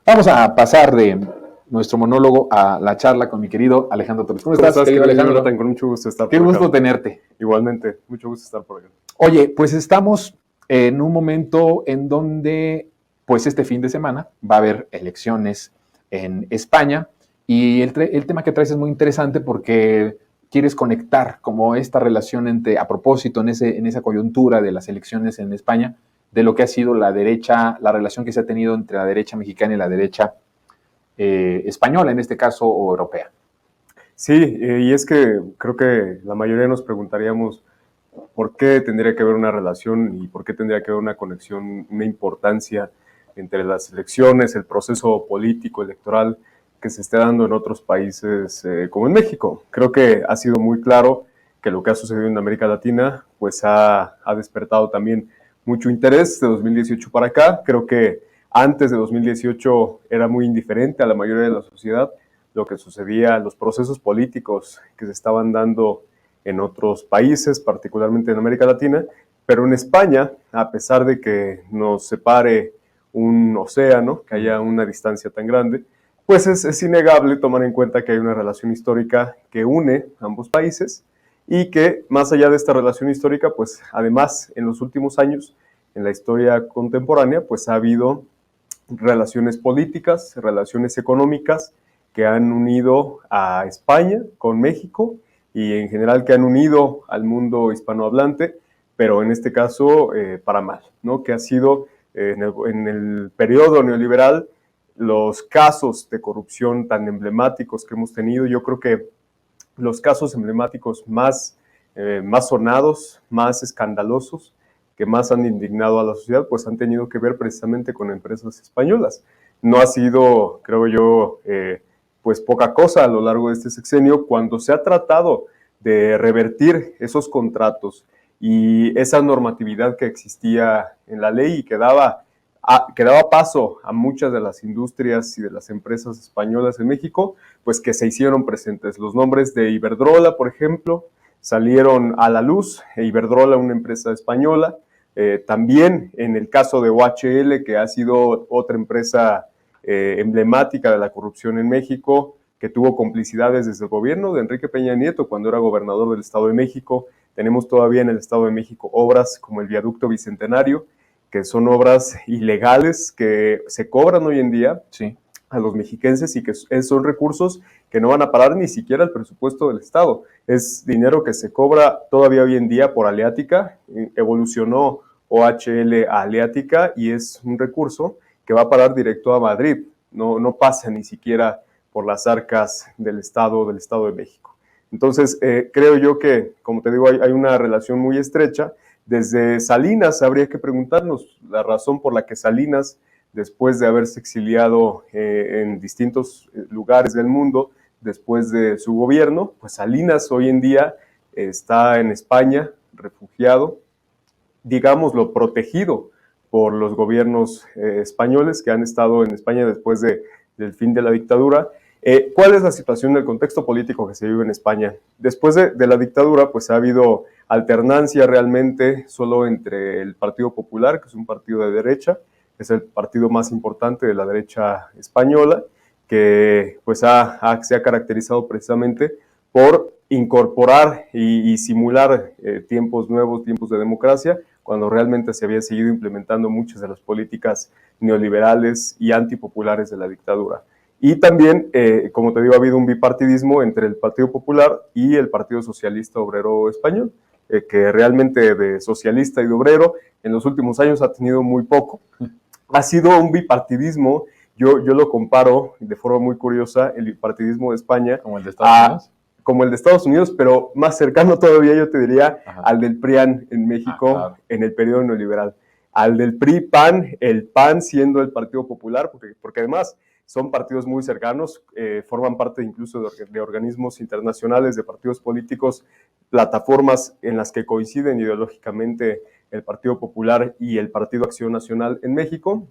Vamos a pasar de nuestro monólogo a la charla con mi querido Alejandro Torres. ¿Cómo estás, querido Alejandro? Con mucho gusto estar por acá. Qué gusto tenerte. Igualmente, mucho gusto estar por acá. Oye, pues estamos en un momento en donde, pues este fin de semana va a haber elecciones en España y el tema que traes es muy interesante porque quieres conectar como esta relación entre, a propósito, en esa coyuntura de las elecciones en España, de lo que ha sido la derecha, la relación que se ha tenido entre la derecha mexicana y la derecha española, en este caso, o europea. Sí, y es que creo que la mayoría nos preguntaríamos por qué tendría que haber una relación y por qué tendría que haber una conexión, una importancia entre las elecciones, el proceso político, electoral que se esté dando en otros países como en México. Creo que ha sido muy claro que lo que ha sucedido en América Latina pues ha despertado también mucho interés de 2018 para acá. Creo que antes de 2018 era muy indiferente a la mayoría de la sociedad lo que sucedía, los procesos políticos que se estaban dando en otros países, particularmente en América Latina, pero en España, a pesar de que nos separe un océano, que haya una distancia tan grande, pues es innegable tomar en cuenta que hay una relación histórica que une ambos países y que más allá de esta relación histórica, pues además en los últimos años, en la historia contemporánea, pues ha habido relaciones políticas, relaciones económicas que han unido a España con México y en general que han unido al mundo hispanohablante, pero en este caso para mal, ¿no? Que ha sido en el periodo neoliberal los casos de corrupción tan emblemáticos que hemos tenido. Yo creo que los casos emblemáticos más sonados, más escandalosos, que más han indignado a la sociedad, pues han tenido que ver precisamente con empresas españolas. No ha sido, creo yo, pues poca cosa a lo largo de este sexenio cuando se ha tratado de revertir esos contratos y esa normatividad que existía en la ley y que daba paso a muchas de las industrias y de las empresas españolas en México, pues que se hicieron presentes. Los nombres de Iberdrola, por ejemplo, salieron a la luz. Iberdrola, una empresa española. También en el caso de OHL, que ha sido otra empresa emblemática de la corrupción en México, que tuvo complicidades desde el gobierno de Enrique Peña Nieto cuando era gobernador del Estado de México. Tenemos todavía en el Estado de México obras como el Viaducto Bicentenario, que son obras ilegales que se cobran hoy en día a los mexiquenses y que son recursos que no van a parar ni siquiera el presupuesto del Estado. Es dinero que se cobra todavía hoy en día por Aleática, evolucionó OHL a Aleática y es un recurso que va a parar directo a Madrid, no pasa ni siquiera por las arcas del Estado de México. Entonces, creo yo que, como te digo, hay una relación muy estrecha. Desde Salinas habría que preguntarnos la razón por la que Salinas, después de haberse exiliado en distintos lugares del mundo, después de su gobierno, pues Salinas hoy en día está en España, refugiado, digámoslo, protegido por los gobiernos españoles que han estado en España después del fin de la dictadura. ¿Cuál es la situación del contexto político que se vive en España? Después de la dictadura, pues ha habido alternancia realmente solo entre el Partido Popular, que es un partido de derecha, es el partido más importante de la derecha española, que pues se ha caracterizado precisamente por incorporar y simular tiempos nuevos, tiempos de democracia, cuando realmente se había seguido implementando muchas de las políticas neoliberales y antipopulares de la dictadura. Y también, como te digo, ha habido un bipartidismo entre el Partido Popular y el Partido Socialista Obrero Español, que realmente de socialista y de obrero en los últimos años ha tenido muy poco. Ha sido un bipartidismo, yo lo comparo de forma muy curiosa, el bipartidismo de España como el de Estados Unidos. Como el de Estados Unidos, pero más cercano todavía, yo te diría, al del PRIAN en México, claro, en el periodo neoliberal. Al del PRI-PAN, el PAN siendo el Partido Popular, porque además son partidos muy cercanos, forman parte incluso de organismos internacionales, de partidos políticos, plataformas en las que coinciden ideológicamente el Partido Popular y el Partido Acción Nacional en México.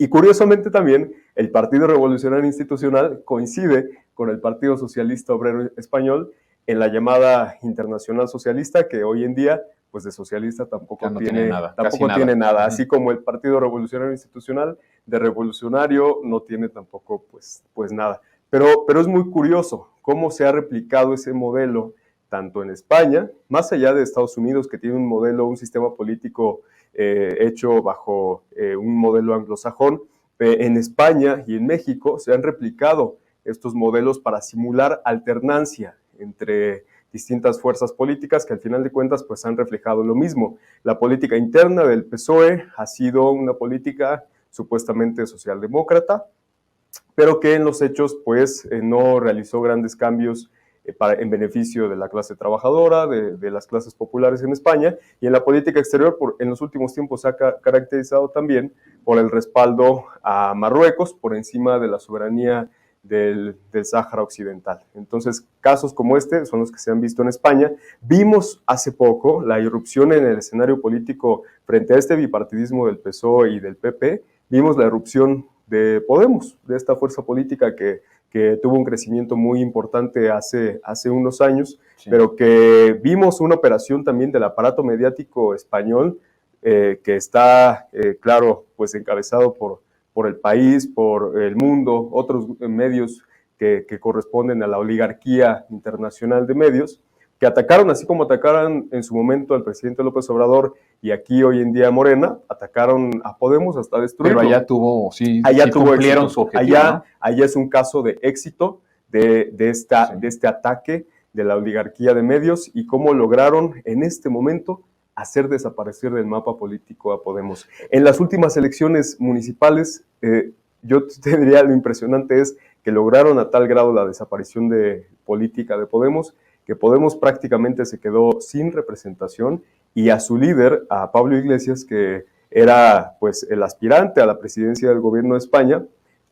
Y curiosamente también el Partido Revolucionario Institucional coincide con el Partido Socialista Obrero Español en la llamada Internacional Socialista, que hoy en día pues de socialista tampoco no tiene nada, tampoco tiene nada. Así como el Partido Revolucionario Institucional, de revolucionario no tiene tampoco pues nada. Pero es muy curioso cómo se ha replicado ese modelo tanto en España, más allá de Estados Unidos, que tiene un modelo, un sistema político hecho bajo un modelo anglosajón. En España y en México se han replicado estos modelos para simular alternancia entre distintas fuerzas políticas que al final de cuentas pues han reflejado lo mismo. La política interna del PSOE ha sido una política supuestamente socialdemócrata, pero que en los hechos pues no realizó grandes cambios en beneficio de la clase trabajadora, de las clases populares en España, y en la política exterior en los últimos tiempos se ha caracterizado también por el respaldo a Marruecos por encima de la soberanía del Sáhara Occidental. Entonces, casos como este son los que se han visto en España. Vimos hace poco la irrupción en el escenario político frente a este bipartidismo del PSOE y del PP, vimos la irrupción de Podemos, de esta fuerza política que tuvo un crecimiento muy importante hace unos años, sí, pero que vimos una operación también del aparato mediático español que está, claro, pues encabezado por El País, por El Mundo, otros medios que corresponden a la oligarquía internacional de medios, que atacaron, así como atacaron en su momento al presidente López Obrador y aquí hoy en día Morena, atacaron a Podemos hasta destruirlo. Pero allá tuvo, sí, cumplieron éxito. Su objetivo. Allá es un caso de éxito de este ataque de la oligarquía de medios y cómo lograron en este momento hacer desaparecer del mapa político a Podemos. En las últimas elecciones municipales, yo te diría lo impresionante es que lograron a tal grado la desaparición de política de Podemos, que Podemos prácticamente se quedó sin representación y a su líder, a Pablo Iglesias, que era pues el aspirante a la presidencia del gobierno de España,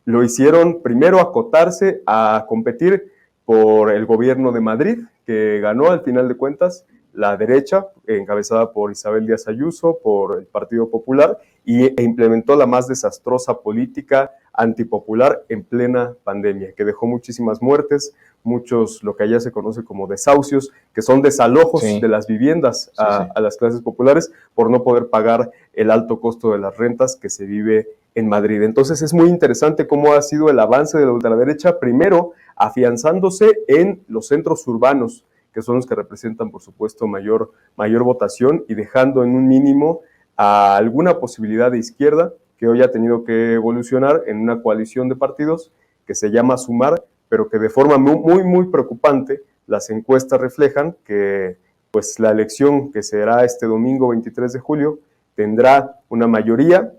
lo hicieron primero acotarse a competir por el gobierno de Madrid, que ganó al final de cuentas la derecha, encabezada por Isabel Díaz Ayuso, por el Partido Popular, e implementó la más desastrosa política antipopular en plena pandemia, que dejó muchísimas muertes, muchos, lo que allá se conoce como desahucios, que son desalojos de las viviendas a las clases populares por no poder pagar el alto costo de las rentas que se vive en Madrid. Entonces es muy interesante cómo ha sido el avance de la ultraderecha, primero afianzándose en los centros urbanos, que son los que representan, por supuesto, mayor votación y dejando en un mínimo a alguna posibilidad de izquierda que hoy ha tenido que evolucionar en una coalición de partidos que se llama Sumar, pero que de forma muy preocupante las encuestas reflejan que pues la elección que será este domingo 23 de julio tendrá una mayoría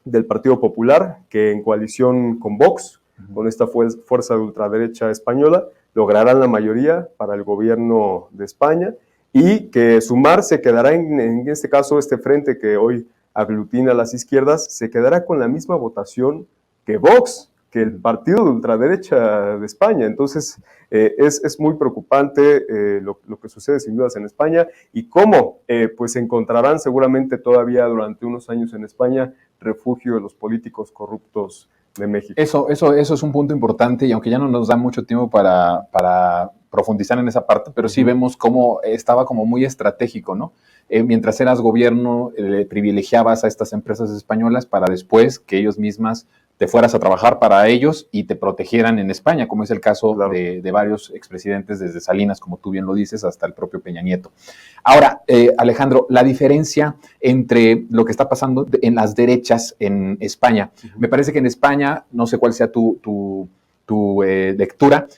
del Partido Popular que en coalición con Vox, con esta fuerza de ultraderecha española, lograrán la mayoría para el gobierno de España y que Sumar se quedará en este caso este frente que hoy aglutina a las izquierdas, se quedará con la misma votación que Vox, que el partido de ultraderecha de España. Entonces es muy preocupante lo que sucede sin dudas en España y cómo pues encontrarán seguramente todavía durante unos años en España refugio de los políticos corruptos de México. Eso es un punto importante y aunque ya no nos da mucho tiempo para profundizar en esa parte, pero sí vemos cómo estaba como muy estratégico, ¿no? Mientras eras gobierno, privilegiabas a estas empresas españolas para después que ellos mismas te fueras a trabajar para ellos y te protegieran en España, como es el caso de varios expresidentes, desde Salinas, como tú bien lo dices, hasta el propio Peña Nieto. Ahora, Alejandro, la diferencia entre lo que está pasando en las derechas en España, me parece que en España, no sé cuál sea tu lectura,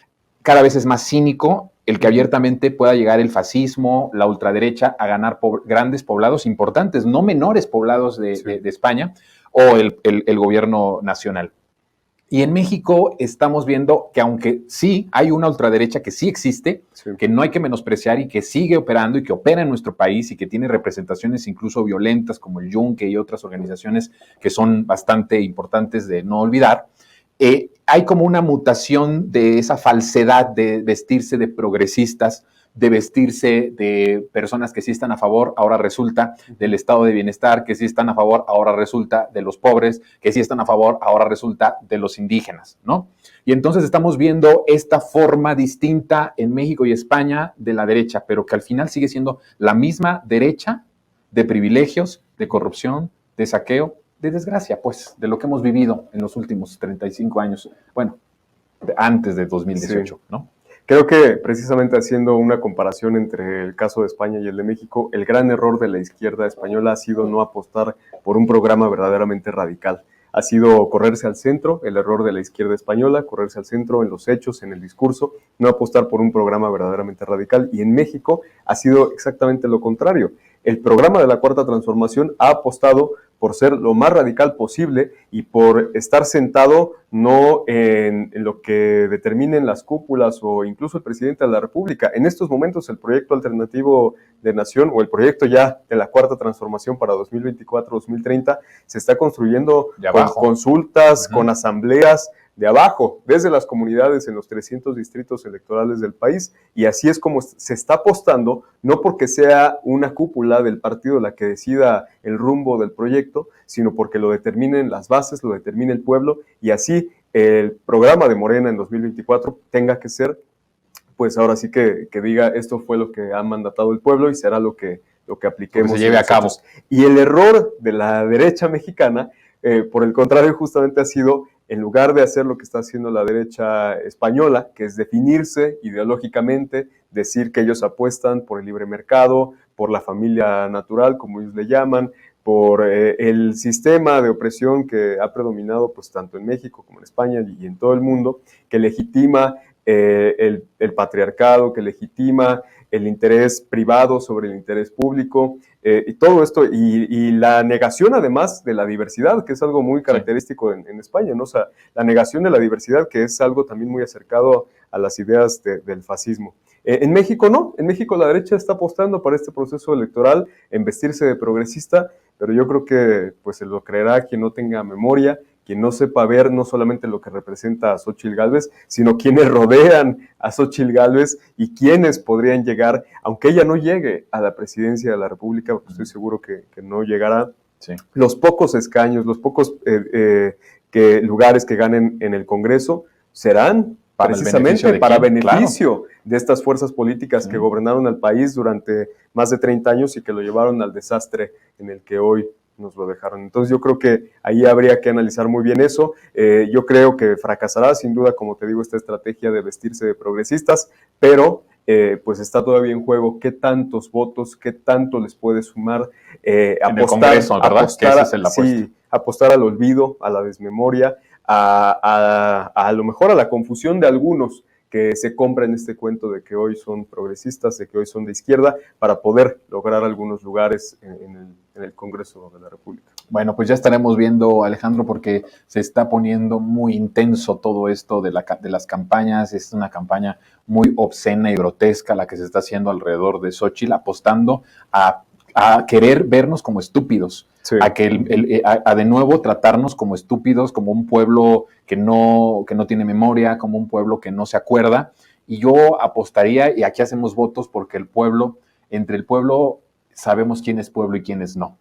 cada vez es más cínico el que abiertamente pueda llegar el fascismo, la ultraderecha, a ganar grandes poblados importantes, no menores poblados de España, o el gobierno nacional. Y en México estamos viendo que aunque sí hay una ultraderecha que sí existe, que no hay que menospreciar y que sigue operando y que opera en nuestro país y que tiene representaciones incluso violentas como el Yunque y otras organizaciones que son bastante importantes de no olvidar, hay como una mutación de esa falsedad de vestirse de progresistas de vestirse de personas que sí están a favor, ahora resulta del estado de bienestar, que sí están a favor, ahora resulta de los pobres, que sí están a favor, ahora resulta de los indígenas, ¿no? Y entonces estamos viendo esta forma distinta en México y España de la derecha, pero que al final sigue siendo la misma derecha de privilegios, de corrupción, de saqueo, de desgracia, pues, de lo que hemos vivido en los últimos 35 años, bueno, antes de 2018, sí. ¿No? Creo que precisamente haciendo una comparación entre el caso de España y el de México, el gran error de la izquierda española ha sido no apostar por un programa verdaderamente radical. Ha sido correrse al centro, el error de la izquierda española, correrse al centro en los hechos, en el discurso, no apostar por un programa verdaderamente radical. Y en México ha sido exactamente lo contrario. El programa de la Cuarta Transformación ha apostado por ser lo más radical posible y por estar sentado no en lo que determinen las cúpulas o incluso el presidente de la República. En estos momentos el proyecto alternativo de nación o el proyecto ya de la Cuarta Transformación para 2024-2030 se está construyendo con consultas, con asambleas de abajo, desde las comunidades en los 300 distritos electorales del país, y así es como se está apostando, no porque sea una cúpula del partido la que decida el rumbo del proyecto, sino porque lo determinen las bases, lo determine el pueblo, y así el programa de Morena en 2024 tenga que ser, pues ahora sí que diga, esto fue lo que ha mandatado el pueblo y será lo que apliquemos. Que se lleve a cabo. Y el error de la derecha mexicana, por el contrario, justamente ha sido, en lugar de hacer lo que está haciendo la derecha española, que es definirse ideológicamente, decir que ellos apuestan por el libre mercado, por la familia natural, como ellos le llaman, por el sistema de opresión que ha predominado pues tanto en México como en España y en todo el mundo, que legitima el patriarcado, que legitima el interés privado sobre el interés público, y todo esto, y la negación además de la diversidad, que es algo muy característico en España, ¿no? O sea, la negación de la diversidad, que es algo también muy acercado a las ideas del fascismo. En México no, en México la derecha está apostando para este proceso electoral en vestirse de progresista, pero yo creo que pues se lo creerá quien no tenga memoria, quien no sepa ver no solamente lo que representa a Xóchitl Gálvez, sino quienes rodean a Xóchitl Gálvez y quienes podrían llegar, aunque ella no llegue a la presidencia de la República, porque estoy seguro que no llegará, los pocos escaños, los pocos lugares que ganen en el Congreso serán precisamente para beneficio de estas fuerzas políticas que gobernaron al país durante más de 30 años y que lo llevaron al desastre en el que hoy nos lo dejaron. Entonces yo creo que ahí habría que analizar muy bien eso. Yo creo que fracasará sin duda, como te digo, esta estrategia de vestirse de progresistas, pero pues está todavía en juego qué tantos votos, qué tanto les puede sumar en el Congreso, ¿verdad? Que ese es el apuesto. Sí, apostar al olvido, a la desmemoria, a lo mejor a la confusión de algunos que se compran este cuento de que hoy son progresistas, de que hoy son de izquierda, para poder lograr algunos lugares en el Congreso de la República. Bueno, pues ya estaremos viendo, Alejandro, porque se está poniendo muy intenso todo esto de las campañas. Es una campaña muy obscena y grotesca la que se está haciendo alrededor de Xóchitl, apostando a querer vernos como estúpidos, a de nuevo tratarnos como estúpidos, como un pueblo que no tiene memoria, como un pueblo que no se acuerda. Y yo apostaría, y aquí hacemos votos porque entre el pueblo sabemos quién es pueblo y quién es no.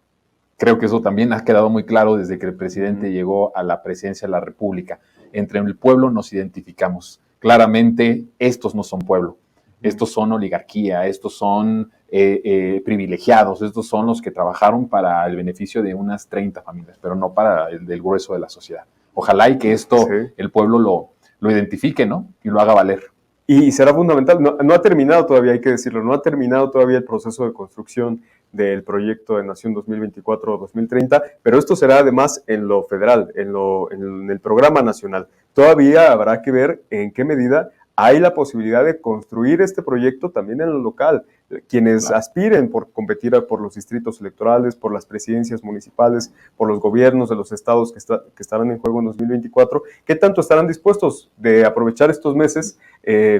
Creo que eso también ha quedado muy claro desde que el presidente llegó a la presidencia de la República. Entre el pueblo nos identificamos. Claramente, estos no son pueblo. Estos son oligarquía, estos son privilegiados, estos son los que trabajaron para el beneficio de unas 30 familias, pero no para el del grueso de la sociedad. Ojalá y que esto el pueblo lo identifique, ¿no? Y lo haga valer. Y será fundamental, no ha terminado todavía, hay que decirlo, no ha terminado todavía el proceso de construcción del proyecto de Nación 2024-2030, pero esto será además en lo federal, en el programa nacional. Todavía habrá que ver en qué medida hay la posibilidad de construir este proyecto también en lo local. Quienes aspiren por competir por los distritos electorales, por las presidencias municipales, por los gobiernos de los estados que estarán en juego en 2024, ¿qué tanto estarán dispuestos de aprovechar estos meses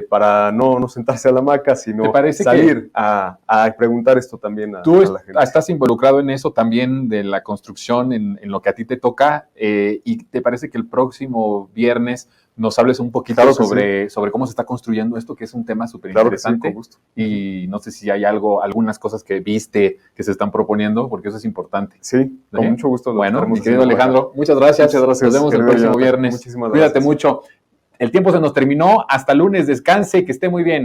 para no sentarse a la hamaca, sino salir a preguntar esto también a la gente? Tú estás involucrado en eso también, de la construcción, en lo que a ti te toca, y te parece que el próximo viernes nos hables un poquito Claro que sobre cómo se está construyendo esto, que es un tema súper Claro que sí, interesante. con gusto. Y no sé si hay algunas cosas que viste que se están proponiendo, porque eso es importante. Sí, con mucho gusto. Lo Bueno, estaremos mi querido haciendo. Alejandro, muchas gracias. Muchas gracias, Nos vemos el querido próximo Jonathan. viernes. Muchísimas Cuídate gracias. mucho. El tiempo se nos terminó. Hasta lunes. Descanse. Que esté muy bien.